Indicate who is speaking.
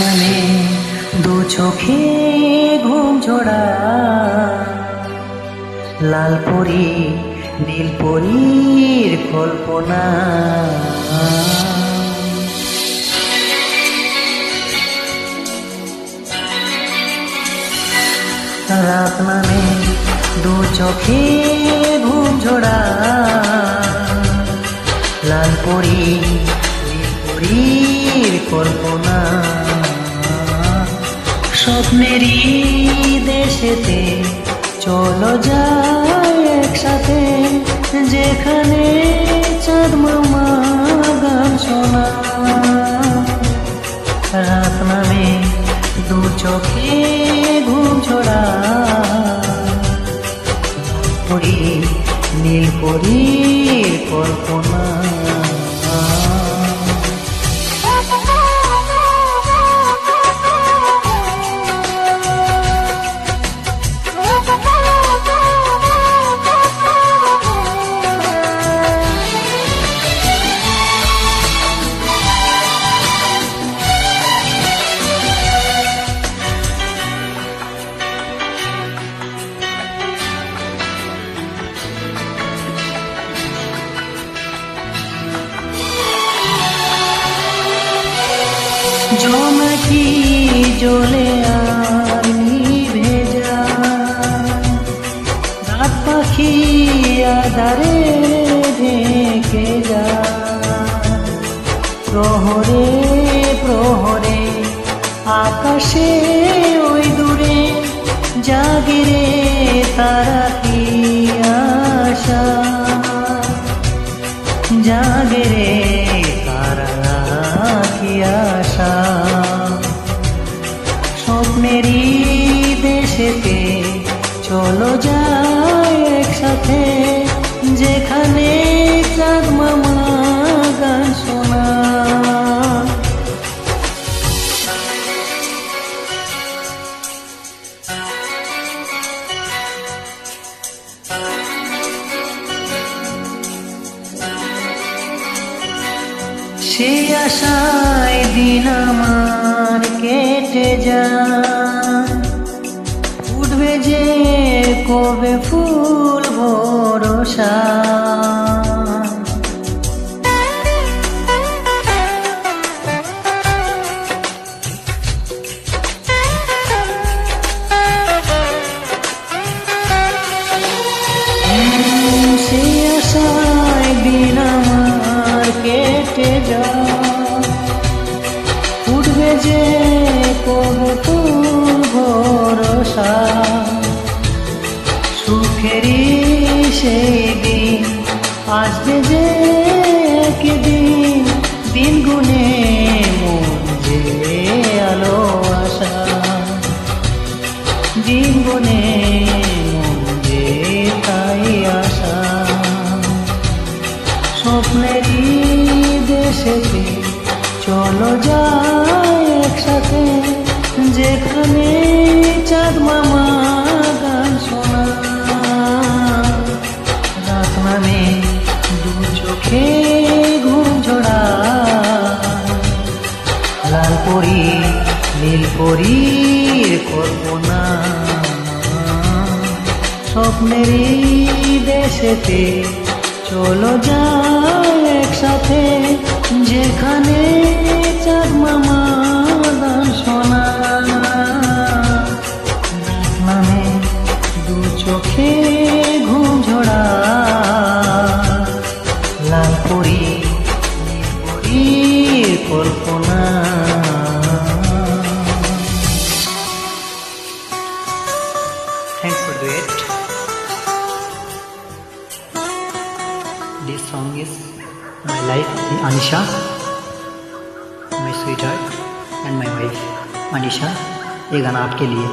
Speaker 1: মানে দু চোখে ঘুম ঝোড়া, লাল পরি নীল পরীর কল্পনা। রাত মানে দু চোখে ঘুম ঝোড়া, লাল পরি নীল পরীর কল্পনা। স্বপ্নেরই দেশেতে চলো যাই একসাথে, যেখানে চাঁদ মামা গান শোনা। রাত নামে দু চোখে ঘুম ঝোড়া, পরি নীল পরীর কল্পনা। জোনাকি জ্বলে আর নিভে যায়, রাত পাখি আধারে ঢেকে যায়। প্রহরে প্রহরে আকাশে ওই দূরে জাগে রে তারা কি আশা, জাগে রে তারা কি আশা। স্বপ্নেরই দেশেতে চলো যাই একসাথে, যেখানে চাঁদ মামা গান শোনা। সেই আশায় দিন আমার কেটে যায়, উঠবে যে কবে ফুল ভরসা। সেই আশায় দিন আমার কেটে যায়, উঠবে যে কবে ফুল ভরসা। সুখেরই সেই দিন আসবে যে একদিন, দিন গুনে মন যে আলো আশা, দিন গুনে মন যে তাই আশা। স্বপ্নেরই দেশেতে চলো যাই একসাথে, যেখানে চাঁদ মামা গান শোনা। রাত মানে দু চোখে ঘুম ঝোড়া, লাল পরি নীল পরীর কল্পনা। স্বপ্নেরই দেশেতে চলো যাই একসাথে, যেখানে চাঁদ মামা গান শোনা। নামে দু চোখে ঘুম ঝোড়া, লাল পরি নীল পরীর কল্পনা। Thanks for the wait. This song is my life in Anisha, my sweetheart and my wife Anisha. ये गाना आपके लिए।